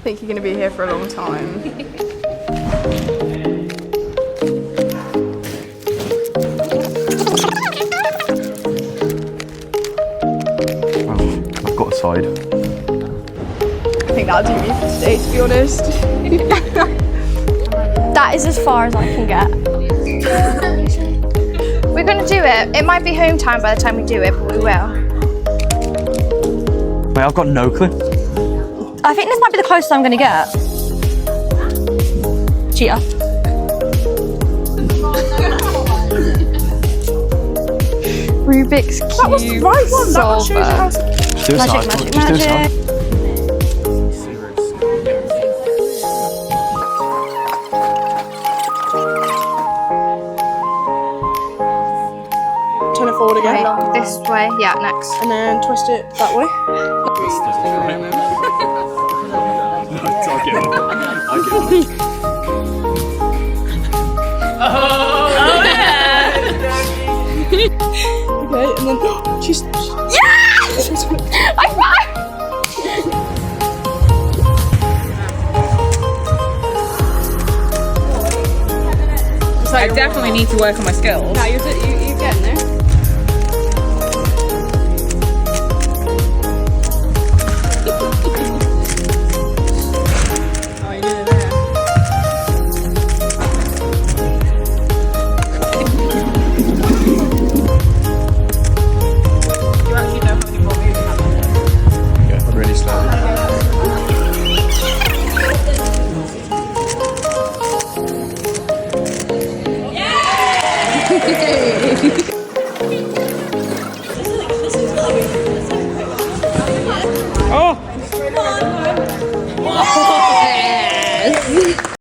think you're going to be here for a long time. I've got a side. I think that'll do me for today, to be honest. That is as far as I can get. We're going to do it. It might be home time by the time we do it, but we will. Mate, I've got no clue. I think this might be the closest I'm going to get. Cheetah. Rubik's Cube. That was the right one. That shows you how to... Just do a side. Magic, Just do a magic. side. Turn it forward again. Right, this way. Yeah, next. And then twist it that way. Okay, and then she's... Yes! I found. I definitely need to work on my skills. No, you're getting there. Oh, you're nearly there. You actually know how many more moves you have on there. Yeah, but really slowly. Oh! Yes.